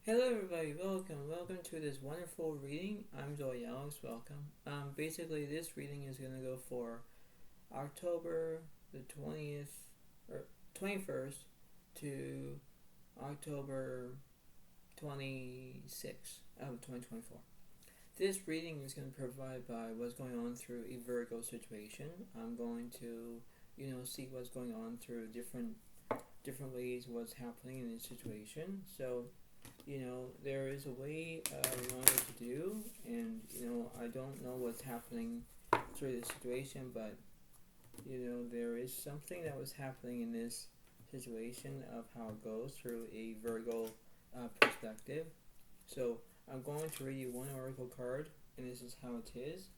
Hello everybody, welcome to this wonderful reading. I'm Zoe Alex, welcome. Basically this reading is going to go for October the 20th, or 21st to October 26th of 2024. This reading is going to provide by what's going on through a Virgo situation. I'm going to, see what's going on through different ways, what's happening in this situation. So there is a way I wanted to do, and I don't know what's happening through this situation, but there is something that was happening in this situation of how it goes through a Virgo perspective. So I'm going to read you one oracle card, and this is how it is.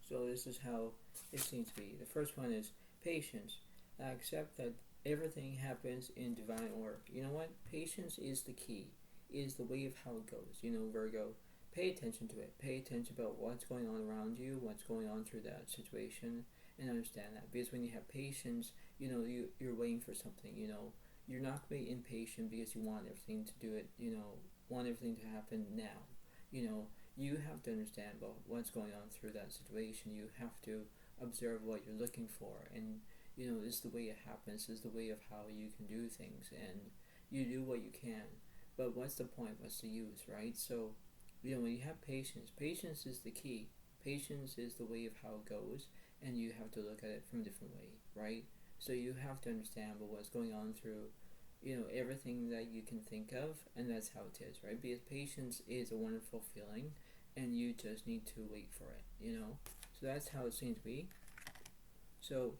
So this is how it seems to be. The first one is patience. Accept that everything happens in divine order. You know what? Patience is the key, is the way of how it goes. Virgo, pay attention to it. Pay attention about what's going on around you, what's going on through that situation, and understand that. Because when you have patience, you're waiting for something. You're not going to be impatient because you want everything to do it, want everything to happen now. You have to understand about what's going on through that situation. You have to observe what you're looking for, and this is the way it happens, this is the way of how you can do things, and you do what you can. But what's the point? What's the use, right? So, when you have patience is the key. Patience is the way of how it goes, and you have to look at it from a different way, right? So you have to understand about what's going on through, everything that you can think of, and that's how it is, right? Because patience is a wonderful feeling, and you just need to wait for it, So that's how it seems to be. So,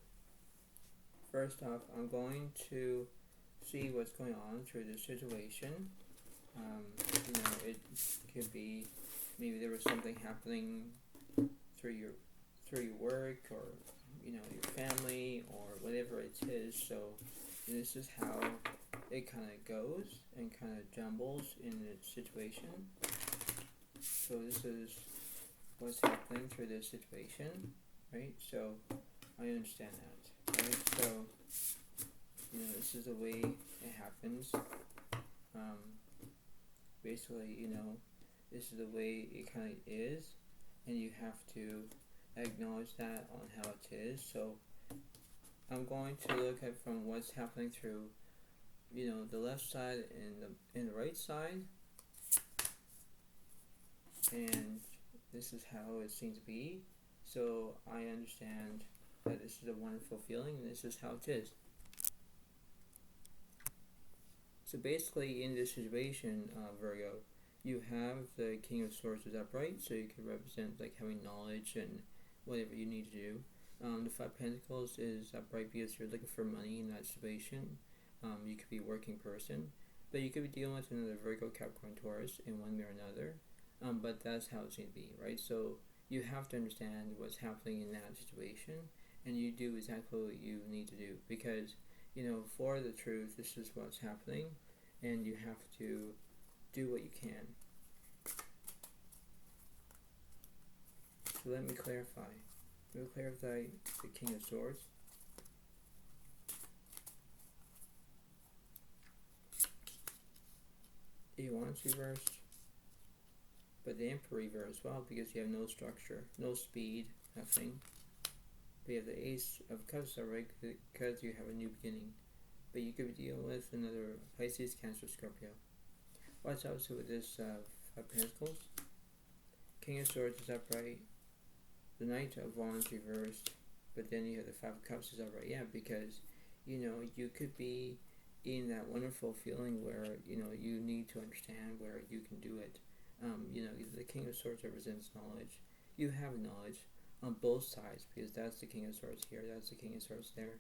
first off, I'm going to see what's going on through the situation. It could be maybe there was something happening through your work, or your family, or whatever it is. So this is how it kind of goes and kind of jumbles in the situation. So this is what's happening through this situation, right? So I understand that. Right, so this is the way it happens. Basically, this is the way it kind of is, and you have to acknowledge that on how it is. So I'm going to look at from what's happening through, the left side and the right side, and this is how it seems to be. So I understand that this is a wonderful feeling, and this is how it is. So basically, in this situation, Virgo, you have the King of Swords is upright, so you can represent like having knowledge and whatever you need to do. The Five of Pentacles is upright because you're looking for money in that situation. You could be a working person, but you could be dealing with another Virgo, Capricorn, Taurus in one way or another. But that's how it seems to be, right? So you have to understand what's happening in that situation, and you do exactly what you need to do, because for the truth, this is what's happening, and you have to do what you can. So let me clarify. We'll clarify the King of Swords. You want it reversed, but the Emperor reversed as well, because you have no structure, no speed, nothing. But you have the Ace of Cups alright, because you have a new beginning. But you could be dealing with another Pisces, Cancer, Scorpio. Watch out with this Five of Pentacles. King of Swords is upright. The Knight of Wands reversed. But then you have the Five of Cups is upright. Yeah, because you could be in that wonderful feeling where you need to understand where you can do it. The King of Swords represents knowledge. You have knowledge on both sides, because that's the King of Swords here, that's the King of Swords there.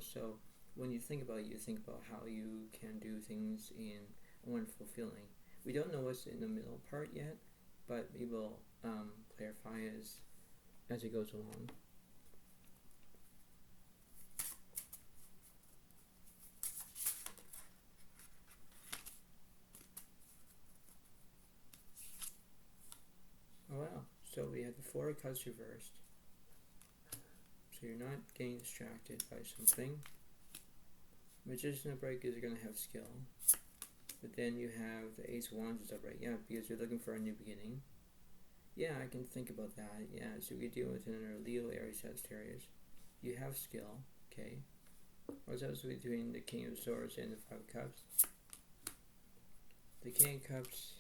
So when you think about it, you think about how you can do things in a wonderful feeling. We don't know what's in the middle part yet, but we will clarify as it goes along. Oh wow, so we have the Four of Cups reversed. So you're not getting distracted by something. Magician of Break is going to have skill. But then you have the Ace of Wands is upright. Yeah, because you're looking for a new beginning. Yeah, I can think about that. Yeah, so we could deal with another Leo, Aries, Sagittarius. You have skill, okay? What's else between the King of Swords and the Five of Cups? The King of Cups,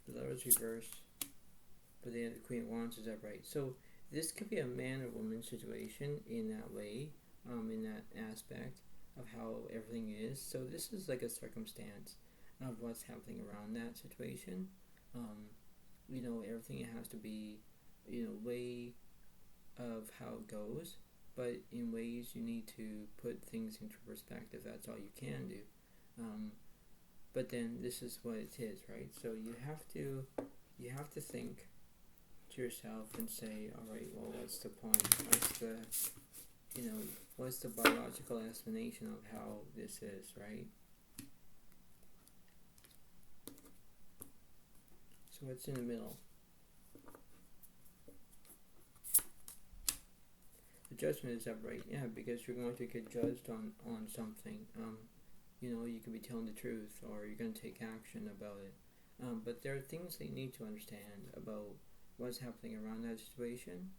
the Lover's reversed, but then the Queen of Wands is upright. So this could be a man or woman situation in that way, in that aspect of how everything is. So this is like a circumstance of what's happening around that situation. You know, everything has to be, you know, way of how it goes, but in ways you need to put things into perspective. That's all you can do. But then this is what it is, right? So you have to think to yourself and say, all right, well, what's the point? What's the biological explanation of how this is, right? So what's in the middle? The Judgment is upright, yeah, because you're going to get judged on something. You know, you could be telling the truth, or you're going to take action about it. But there are things that you need to understand about what's happening around that situation.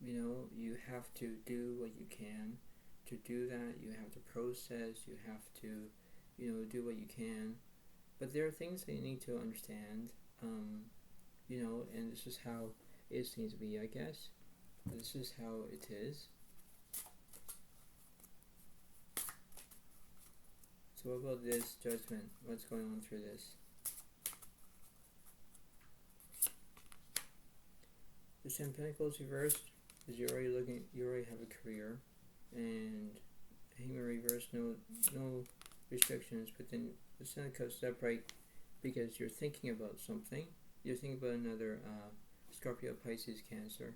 You know, you have to do what you can to do that. You have to process. You have to, you know, do what you can. But there are things that you need to understand. You know, and this is how it seems to be, I guess. This is how it is. So what about this Judgment? What's going on through this? The Ten of Pentacles reversed is you already have a career, and Hangman reversed, no restrictions. But then the Ten of Cups is upright because you're thinking about something. You're thinking about another Scorpio, Pisces, Cancer.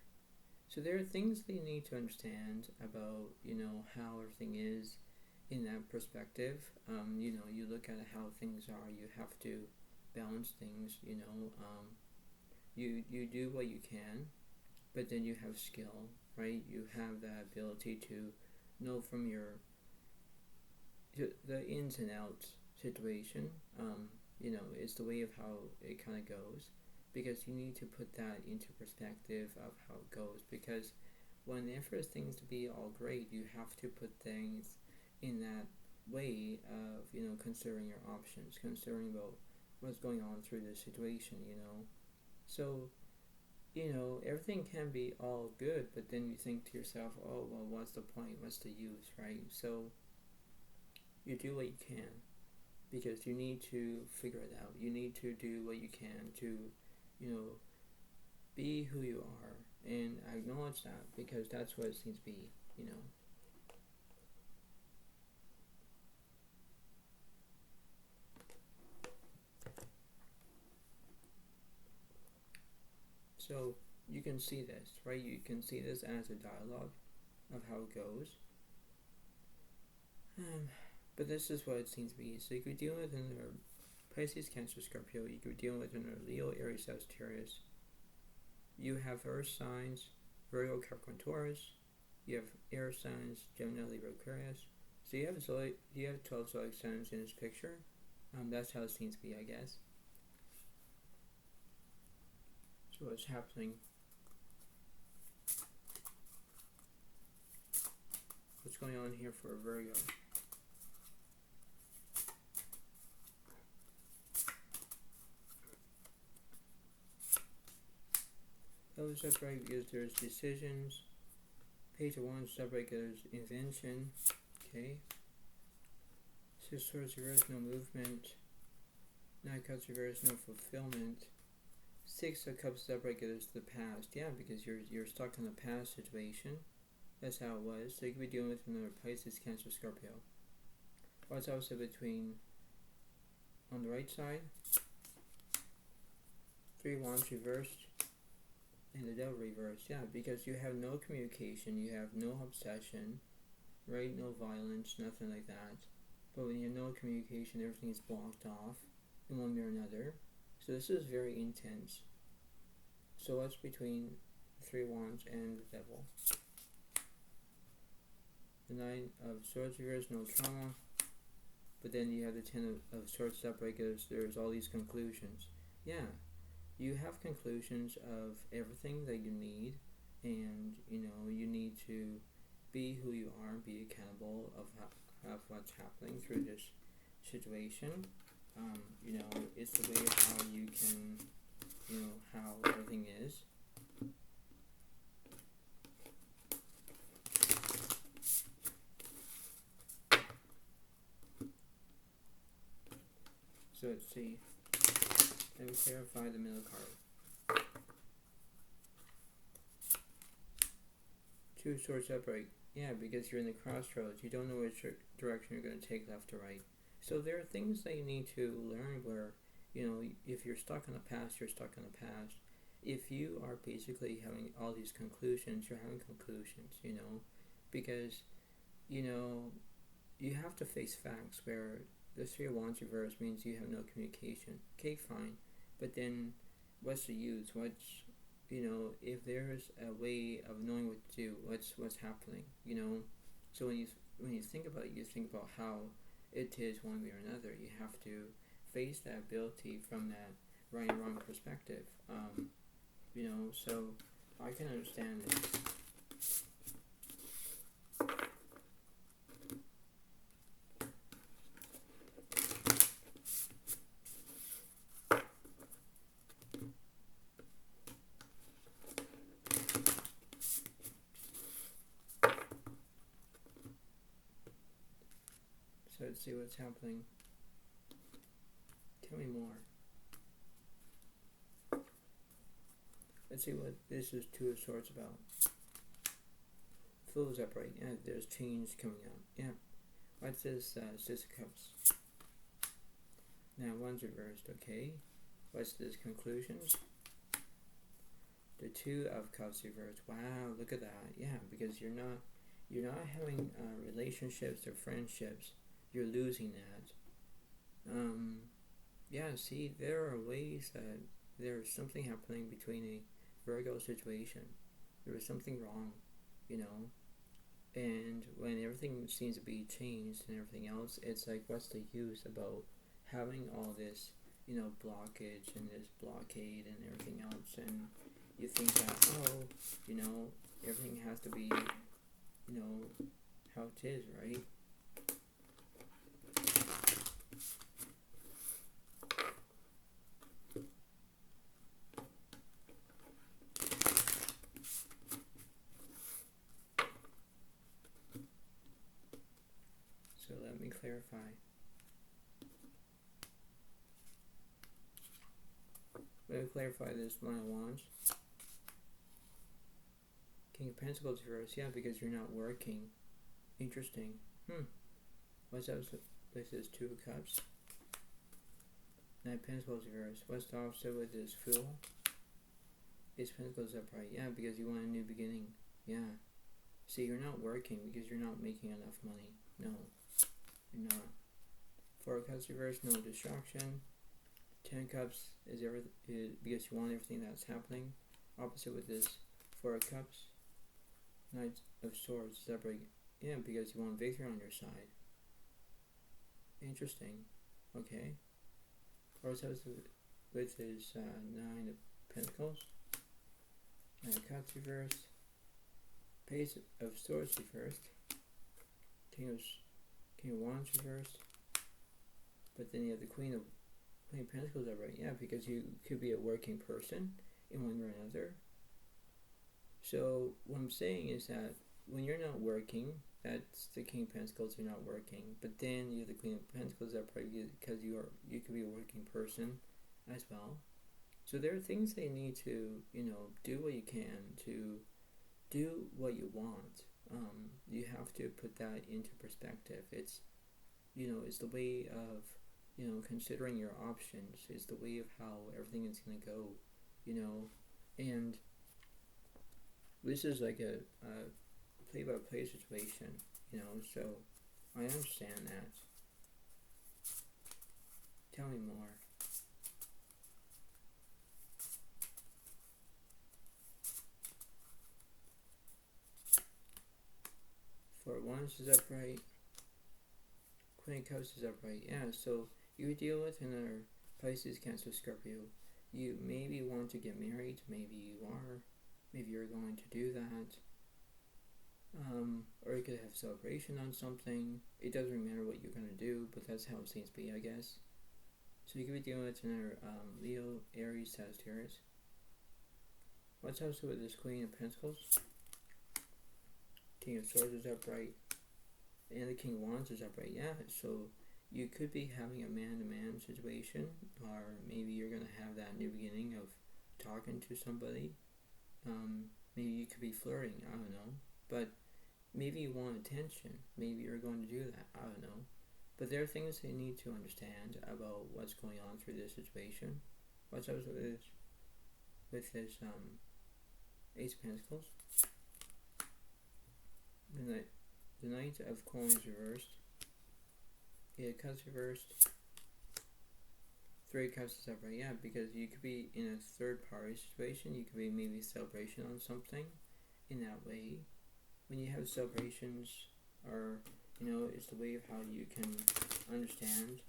So there are things that you need to understand about, you know, how everything is in that perspective. You know, you look at how things are. You have to balance things. You know, you do what you can, but then you have skill, right? You have that ability to know from the ins and outs situation. You know, it's the way of how it kind of goes, because you need to put that into perspective of how it goes. Because whenever things to be all great, you have to put things in that way of, you know, considering your options, considering about what's going on through the situation, you know. So, you know, everything can be all good, but then you think to yourself, oh, well, what's the point? What's the use, right? So you do what you can, because you need to figure it out. You need to do what you can to, you know, be who you are, and acknowledge that, because that's what it seems to be, you know. So you can see this, right? You can see this as a dialogue of how it goes. But this is what it seems to be. So you could deal with another Pisces, Cancer, Scorpio. You could deal with another Leo, Aries, Sagittarius. You have Earth signs, Virgo, Capricorn, Taurus. You have air signs, Gemini, Libra, Aquarius. So you have 12 zodiac signs in this picture. That's how it seems to be, I guess. So what's happening? What's going on here for Virgo? Those upright because there's decisions. Page of Wands upright because there's invention. Okay. Six of Swords reverse, no movement. Nine of Cups reverse, no fulfillment. Six of Cups upright because the past. Yeah, because you're stuck in the past situation. That's how it was. So you could be dealing with another Pisces, Cancer, Scorpio. What's also between, on the right side, Three of Wands reversed, and the Devil reversed. Yeah, because you have no communication, you have no obsession, right? No violence, nothing like that. But when you have no communication, everything is blocked off in one way or another. So this is very intense. So what's between the Three of Wands and the Devil? The Nine of Swords reversed, no trauma. But then you have the Ten of Swords upright, because there's all these conclusions. Yeah, you have conclusions of everything that you need, and you need to be who you are, be accountable of what's happening through this situation. It's the way of how you can, how everything is. So let's see. Let me clarify the middle card. Two of Swords upright. Yeah, because you're in the crossroads. You don't know which direction you're going to take, left or right. So there are things that you need to learn where, if you're stuck in the past, you're stuck in the past. If you are basically having all these conclusions, you're having conclusions, because, you have to face facts where the Three of Wands reverse means you have no communication. Okay, fine. But then what's the use? If there's a way of knowing what to do, what's happening, So when you think about it, you think about how it is one way or another. You have to face that ability from that right and wrong perspective. So I can understand this. So let's see what's happening. Tell me more. Let's see what this is Two of Swords about. Fool's upright. Yeah, there's change coming up. Yeah. What's this? Six of Cups. Now one's reversed. Okay. What's this? Conclusions. The Two of Cups reversed. Wow, look at that. Yeah, because you're not having relationships or friendships. You're losing that. Yeah, see, there are ways that there's something happening between a Virgo situation. There was something wrong, and when everything seems to be changed and everything else, it's like, what's the use about having all this, blockage and this blockade and everything else, and you think that, everything has to be, how it is, right? So let me clarify. Let me clarify this Nine of Wands. King of Pentacles reverse. Yeah, because you're not working. Interesting. What's up with this Two of Cups? Nine of Pentacles reverse. What's the opposite with this Fool? Ace of Pentacles upright. Yeah, because you want a new beginning. Yeah. See, you're not working because you're not making enough money. No. You're not. Four of Cups reverse, no distraction. Ten of Cups is because you want everything that's happening. Opposite with this Four of Cups. Knight of Swords separate. Yeah, because you want victory on your side. Interesting. Okay. Or with his Nine of Pentacles. Nine of Cups reversed. Page of Swords reversed. King of Wands reversed. But then you have the Queen of Pentacles upright. Yeah, because you could be a working person in one way or another. So what I'm saying is that when you're not working, that's the King of Pentacles, you're not working. But then you have the Queen of Pentacles upright because you could be a working person as well. So there are things that you need to, do what you can to do what you want. You have to put that into perspective. It's, it's the way of, considering your options. It's the way of how everything is going to go, and this is like a play-by-play situation, so I understand that. Tell me more. Four of Wands is upright. Queen of Cups is upright. Yeah, so you deal with another Pisces, Cancer, Scorpio. You maybe want to get married. Maybe you are. Maybe you're going to do that. Or you could have a celebration on something. It doesn't matter what you're going to do, but that's how it seems to be, I guess. So you could be dealing with another Leo, Aries, Sagittarius. What's also with this Queen of Pentacles? King of Swords is upright. And the King of Wands is upright. Yeah, so you could be having a man-to-man situation, or maybe you're going to have that new beginning of talking to somebody. Maybe you could be flirting, I don't know. But maybe you want attention. Maybe you're going to do that, I don't know. But there are things that you need to understand about what's going on through this situation. What's up with this Ace of Pentacles? The Knight of Coins reversed. Yeah, Cups reversed. Three Cups is upright. Yeah, because you could be in a third party situation. You could be maybe a celebration on something in that way. When you have celebrations, or it's the way of how you can understand,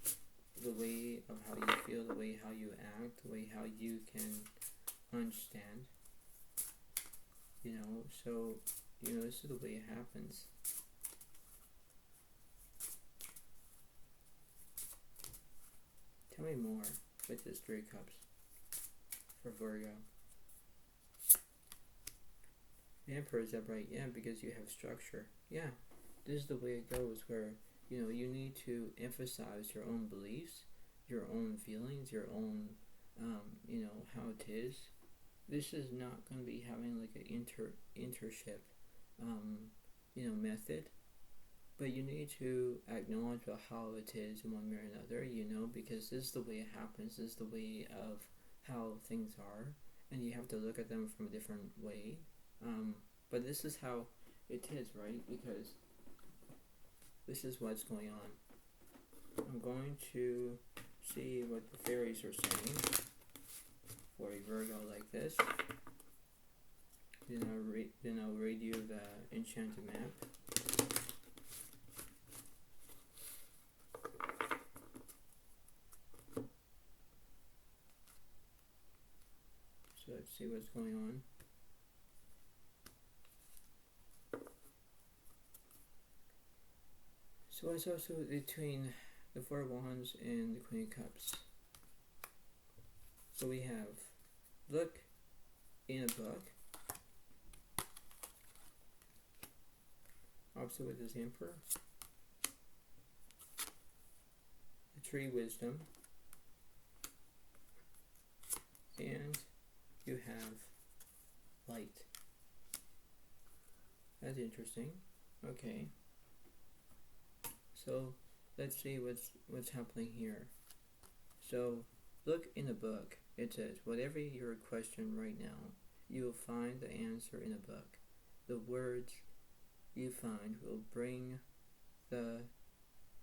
the way of how you feel, the way how you act, the way how you can understand. So this is the way it happens. Tell me more with this Three Cups for Virgo. The Emperor is upright, yeah, because you have structure. Yeah, this is the way it goes, where you need to emphasize your own beliefs, your own feelings, your own how it is. This is not going to be having like an internship method, but you need to acknowledge how it is in one way or another, because this is the way it happens. This is the way of how things are, and you have to look at them from a different way. But this is how it is, right? Because this is what's going on. I'm going to see what the fairies are saying for a Virgo like this. Then I'll read you the enchanted map. So let's see what's going on. So it's also between the Four of Wands and the Queen of Cups. So we have look in a book. Opposite with this Emperor. The Tree Wisdom. And you have light. That's interesting. Okay. So let's see what's happening here. So look in the book. It says, whatever your question right now, you will find the answer in a book. The words you find will bring the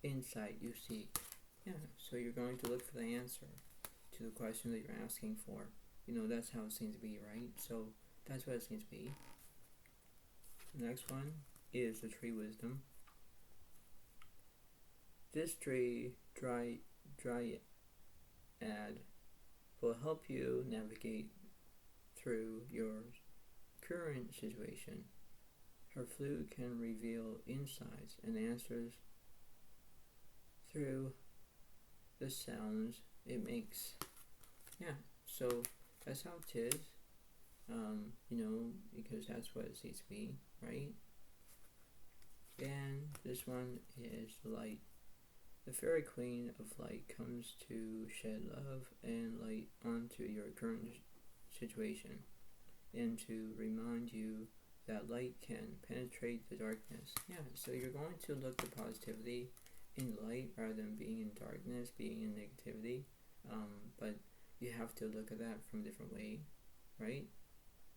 insight you seek. Yeah, so you're going to look for the answer to the question that you're asking for. That's how it seems to be, right? So that's what it seems to be. The next one is the Tree Wisdom. This tree dryad will help you navigate through your current situation. Her flute can reveal insights and answers through the sounds it makes. Yeah, so that's how it is. Because that's what it seems to be, right? And this one is light. The Fairy Queen of Light comes to shed love and light onto your current situation, and to remind you that light can penetrate the darkness. Yeah, so you're going to look for positivity in light rather than being in darkness, being in negativity. But you have to look at that from a different way, right?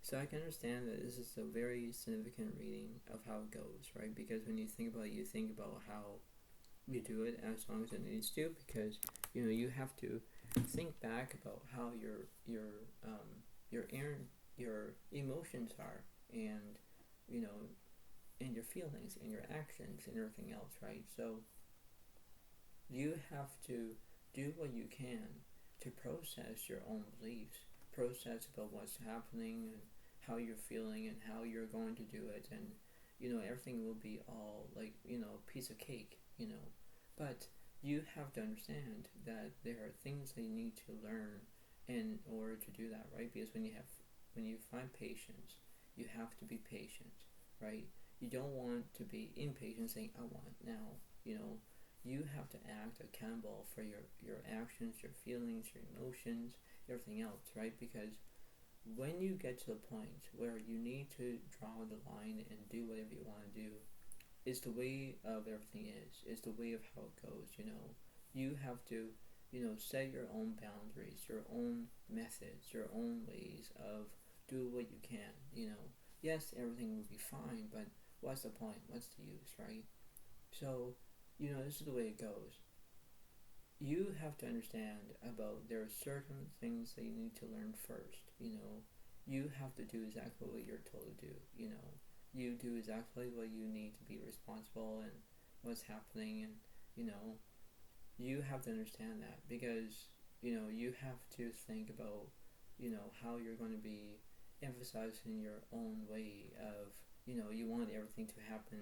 So I can understand that this is a very significant reading of how it goes, right? Because when you think about it, you think about how you do it as long as it needs to, because you have to think back about how your emotions are, and and your feelings and your actions and everything else, right? So you have to do what you can to process your own beliefs, process about what's happening and how you're feeling and how you're going to do it, and everything will be all like piece of cake, but you have to understand that there are things that you need to learn in order to do that, right? Because when you find patience, you have to be patient, right? You don't want to be impatient saying I want it now. You have to act accountable for your actions, your feelings, your emotions, everything else, right? Because when you get to the point where you need to draw the line and do whatever you want to do, it's the way of everything is. It's the way of how it goes, You have to, set your own boundaries, your own methods, your own ways of do what you can, Yes, everything will be fine, but what's the point? What's the use, right? So, this is the way it goes. You have to understand about there are certain things that you need to learn first, You have to do exactly what you're told to do, You do exactly what you need to be responsible and what's happening, and, you have to understand that because, you have to think about, how you're going to be emphasizing your own way of, you want everything to happen,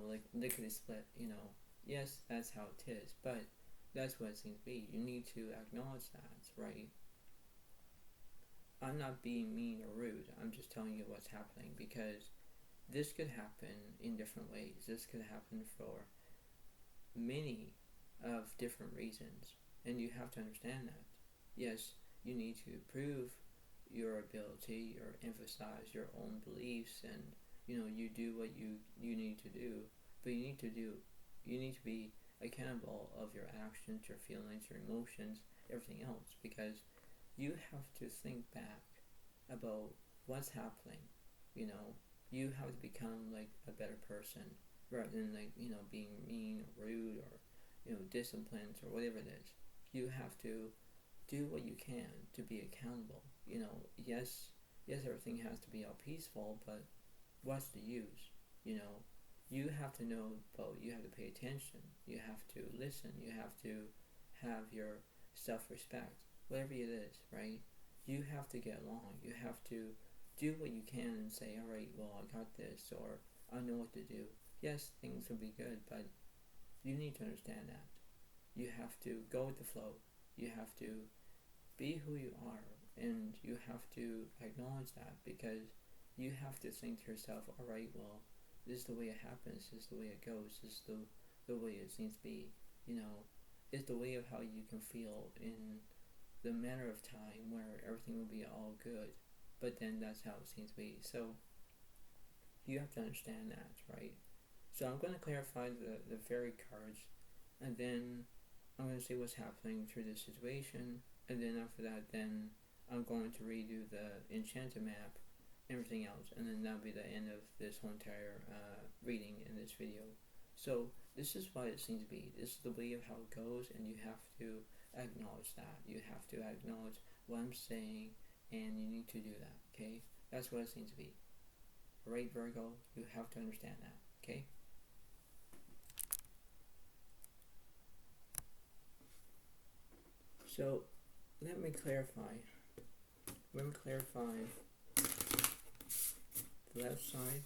like lickety split, Yes, that's how it is, but that's what it seems to be. You need to acknowledge that, right? I'm not being mean or rude. I'm just telling you what's happening because this could happen in different ways. This could happen for many of different reasons, and you have to understand that. Yes, you need to prove your ability or emphasize your own beliefs, and you do what you need to do, but you need to be accountable of your actions, your feelings, your emotions, everything else, because you have to think back about what's happening. You have to become like a better person rather than being mean or rude or disciplined or whatever it is. You have to do what you can to be accountable. Yes, everything has to be all peaceful, but what's the use? You have to know about, you have to pay attention, you have to listen, you have to have your self-respect, whatever it is, right? You have to get along, you have to do what you can and say, alright, well, I got this, or I know what to do. Yes, things will be good, but you need to understand that. You have to go with the flow, you have to be who you are, and you have to acknowledge that, because you have to think to yourself, alright, well, this is the way it happens, this is the way it goes, this is the way it seems to be, it's the way of how you can feel in the manner of time where everything will be all good, but then that's how it seems to be. So you have to understand that, right? So I'm going to clarify the fairy cards, and then I'm going to see what's happening through this situation, and then after that, then I'm going to redo the enchanted map, everything else, and then that'll be the end of this whole entire reading in this video. So this is what it seems to be. This is the way of how it goes, and you have to acknowledge that. You have to acknowledge what I'm saying, and you need to do that, okay? That's what it seems to be. Alright, Virgo, you have to understand that, okay? So let me clarify. The left side.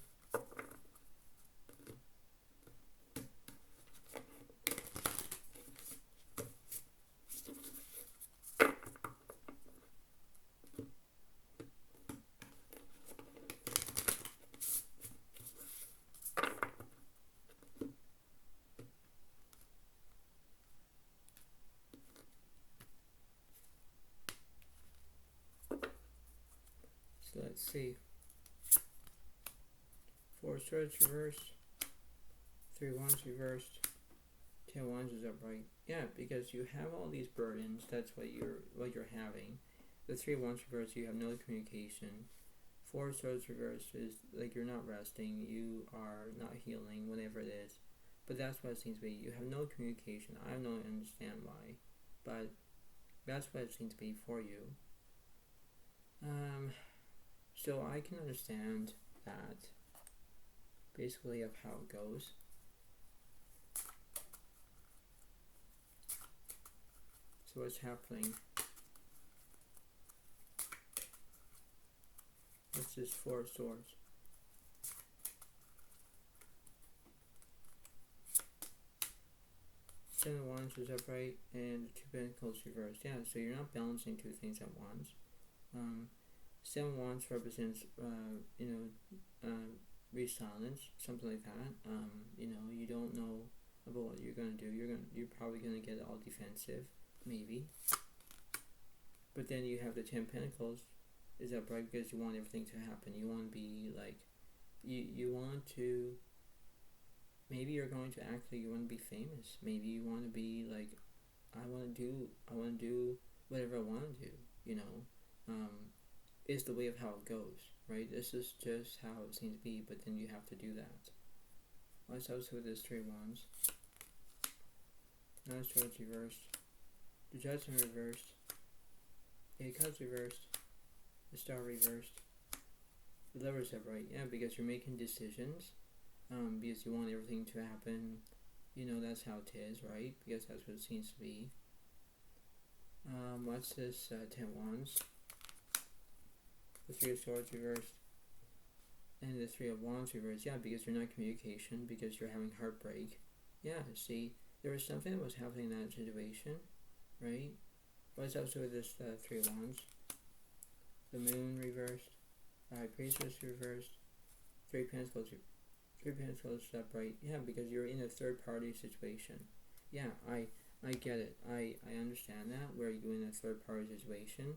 So let's see. 4 swords reversed, 3 wands reversed, 10 wands is upright. Yeah, because you have all these burdens. That's what you're having. The 3 wands reversed, you have no communication. 4 swords reversed is like you're not resting, you are not healing, whatever it is. But that's what it seems to be. You have no communication. I don't understand why, but that's what it seems to be for you. So I can understand that, basically, of how it goes. So what's happening? What's this Four of Swords? Seven of Wands is upright, and the Two of Pentacles reversed. Yeah, so you're not balancing two things at once. Seven of Wands represents, resilience, something like that. You don't know about what you're gonna do. You're probably gonna get all defensive, maybe. But then you have the Ten of Pentacles is upright because you want everything to happen. You want to be like, you want to. Maybe you're going to you want to be famous. Maybe you want to be like, I want to do whatever I want to do. Is the way of how it goes, right? This is just how it seems to be, but then you have to do that. Let's also with this Three of Wands. Now it's Swords reversed. The Judgment reversed. Eight of Cups reversed. The Star reversed. The Lovers upright. Yeah, because you're making decisions. Because you want everything to happen. That's how it is, right? Because that's what it seems to be. What's this Ten of Wands? The Three of Swords reversed. And the Three of Wands reversed. Yeah, because you're not communication, because you're having heartbreak. Yeah, see, there was something that was happening in that situation, right? What's also with this Three of Wands? The Moon reversed. High Priestess reversed. Three of Pentacles upright. Yeah, because you're in a third party situation. Yeah, I get it. I understand that, where you're in a third party situation,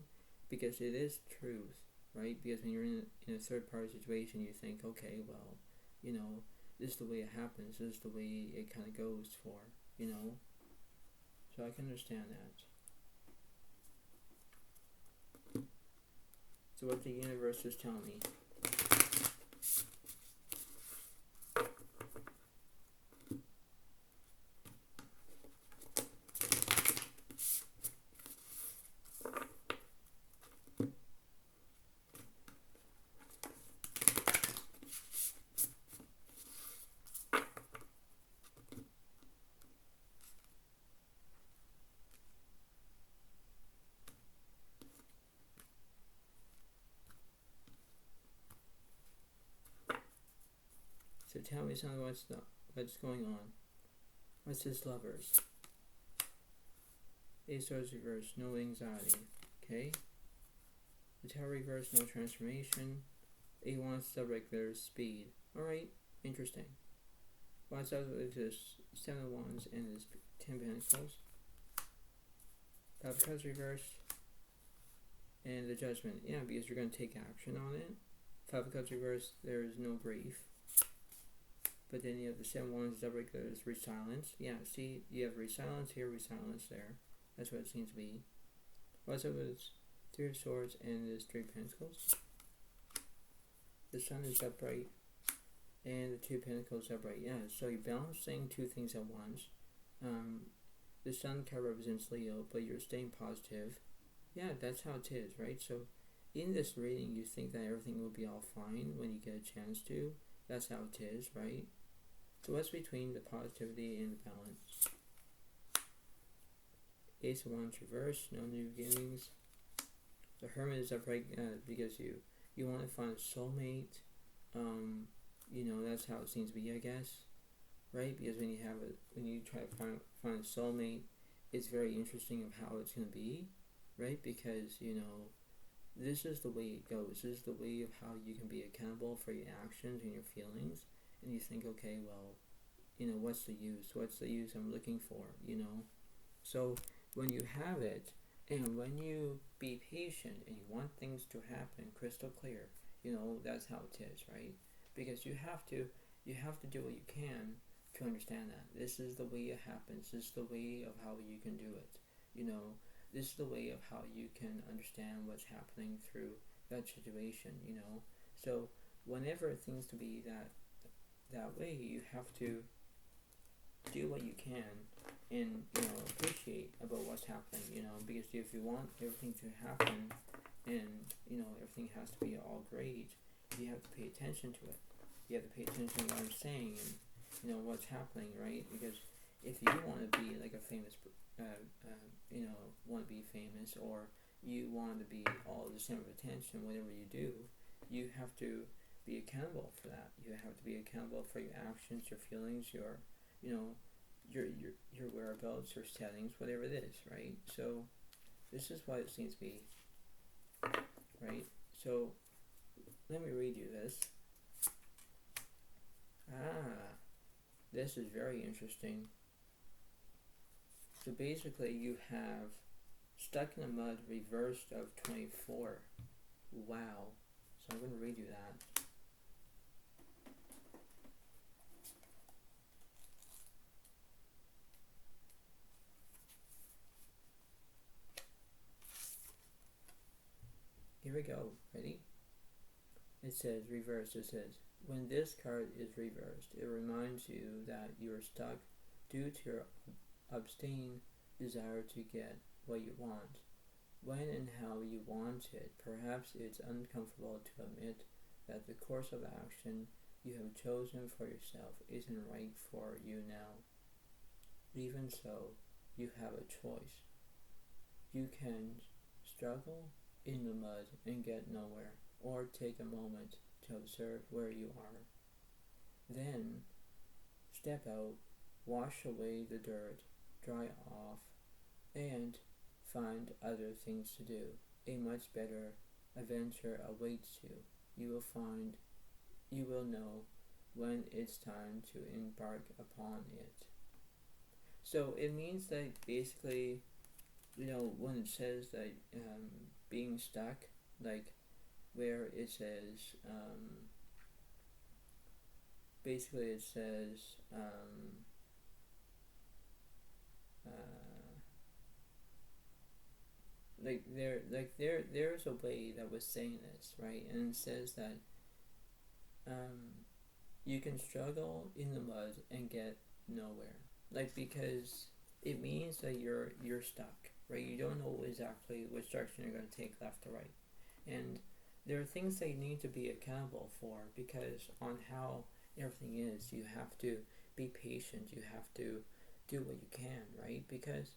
because it is truth, right? Because when you're in a third party situation, you think, okay, well, this is the way it happens. This is the way it kind of goes for, So I can understand that. So what the universe is telling me. So tell me something, what's going on? What's this Lovers? Ace of Swords reversed, no anxiety. Okay. The Tower reversed, no transformation. Eight of Wands upright, there's speed. Alright, interesting. What's up with this Seven of Wands and this Ten of Pentacles? Five of Cups reversed. And the Judgment. Yeah, because you're going to take action on it. Five of Cups reversed, there's no grief. But then you have the Seven of Wands upright, there's resilience. Yeah, see, you have resilience here, resilience there. That's what it seems to be. What's up with Three of Swords and this Three of Pentacles? The Sun is upright, and the Two of Pentacles upright. Yeah, so you're balancing two things at once. The Sun card represents Leo, but you're staying positive. Yeah, that's how it is, right? So in this reading, you think that everything will be all fine when you get a chance to. That's how it is, right? So what's between the positivity and the balance? Ace of Wands reversed, no new beginnings. The Hermit is upright because you want to find a soulmate. That's how it seems to be, I guess, right? Because when you try to find a soulmate, it's very interesting of how it's going to be, right? Because this is the way it goes. This is the way of how you can be accountable for your actions and your feelings. And you think, okay, well, what's the use? What's the use I'm looking for, So when you have it, and when you be patient and you want things to happen crystal clear, that's how it is, right? Because you have to do what you can to understand that. This is the way it happens. This is the way of how you can do it, This is the way of how you can understand what's happening through that situation, So whenever things to be that way, you have to do what you can and appreciate about what's happening, because if you want everything to happen and everything has to be all great, you have to pay attention to it. You have to pay attention to what I'm saying and what's happening, right? Because if you want to be like a famous want to be famous, or you want to be all the center of attention. Whatever you do, you have to be accountable for that. You have to be accountable for your actions, your feelings, your whereabouts, your settings, whatever it is, right? So this is what it seems to be, right? So let me read you this. This is very interesting. So basically you have stuck in the mud reversed of 24. Wow. So I'm going to read you that. Here we go. Ready? It says reversed. It says, when this card is reversed, it reminds you that you're stuck due to your obstinate desire to get what you want, when and how you want it. Perhaps it's uncomfortable to admit that the course of action you have chosen for yourself isn't right for you now. Even so, you have a choice. You can struggle in the mud and get nowhere, or take a moment to observe where you are. Then step out, wash away the dirt, dry off, and find other things to do. A much better adventure awaits you. You will know when it's time to embark upon it. So it means that basically, when it says that being stuck, like where it says, basically it says, there's a way that was saying this, right? And it says that you can struggle in the mud and get nowhere, because it means that you're stuck, right? You don't know exactly which direction you're going to take, left or right, and there are things that you need to be accountable for, because on how everything is, you have to be patient. You have to do what you can, right? Because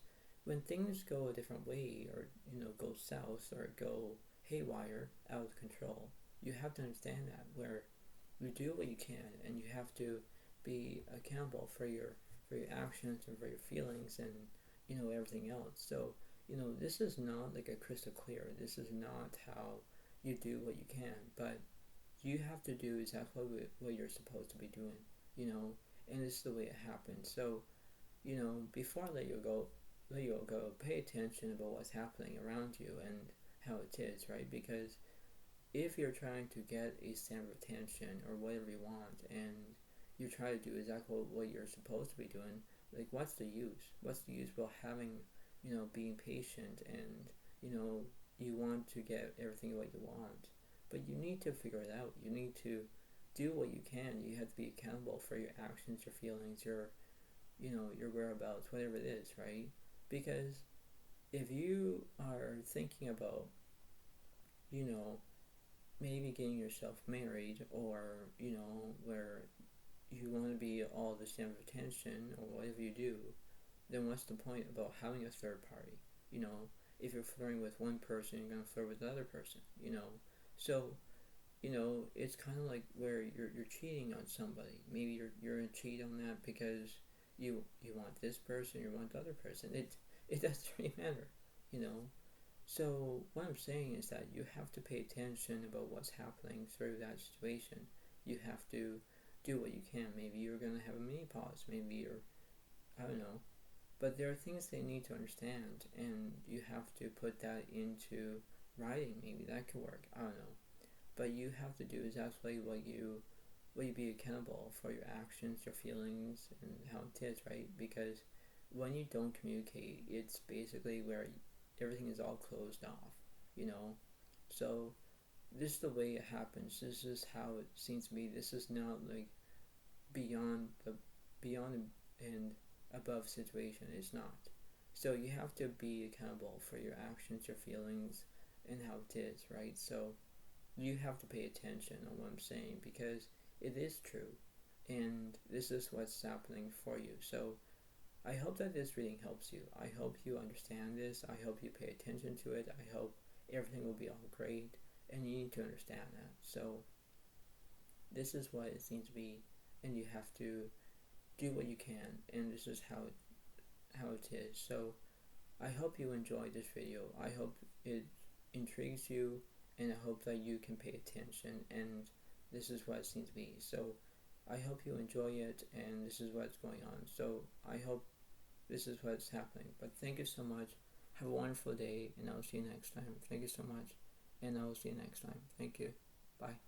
when things go a different way, or go south, or go haywire, out of control, you have to understand that, where you do what you can, and you have to be accountable for your actions and for your feelings, and everything else. So this is not like a crystal clear. This is not how you do what you can, but you have to do exactly what you're supposed to be doing, and this is the way it happens. So before I let you go, pay attention about what's happening around you and how it is, right? Because if you're trying to get a center of attention or whatever you want, and you try to do exactly what you're supposed to be doing, what's the use? What's the use about having, being patient, and you want to get everything what you want, but you need to figure it out. You need to do what you can. You have to be accountable for your actions, your feelings, your whereabouts, whatever it is, right? Because if you are thinking about, maybe getting yourself married, or, where you want to be all the center of attention, or whatever you do, then what's the point about having a third party? If you're flirting with one person, you're going to flirt with another person, So, it's kind of like where you're cheating on somebody. Maybe you're going to cheat on that because you want this person, you want the other person. It doesn't really matter, So what I'm saying is that you have to pay attention about what's happening through that situation. You have to do what you can. Maybe you're going to have a mini pause. Maybe you're, I don't know. But there are things they need to understand, and you have to put that into writing. Maybe that could work. I don't know. But you have to do exactly what you be accountable for your actions, your feelings, and how it is, right? Because when you don't communicate, it's basically where everything is all closed off, So this is the way it happens. This is how it seems to be. This is not beyond and above situation. It's not. So you have to be accountable for your actions, your feelings, and how it is, right? So you have to pay attention on what I'm saying, because it is true, and this is what's happening for you. So I hope that this reading helps you. I hope you understand this. I hope you pay attention to it. I hope everything will be all great, and you need to understand that. So this is what it seems to be, and you have to do what you can, and this is how it is. So I hope you enjoyed this video. I hope it intrigues you, and I hope that you can pay attention, and this is what it seems to be. So I hope you enjoy it, and this is what's going on. So I hope this is what's happening. But thank you so much. Have a wonderful day, and I'll see you next time. Thank you so much, and I will see you next time. Thank you. Bye.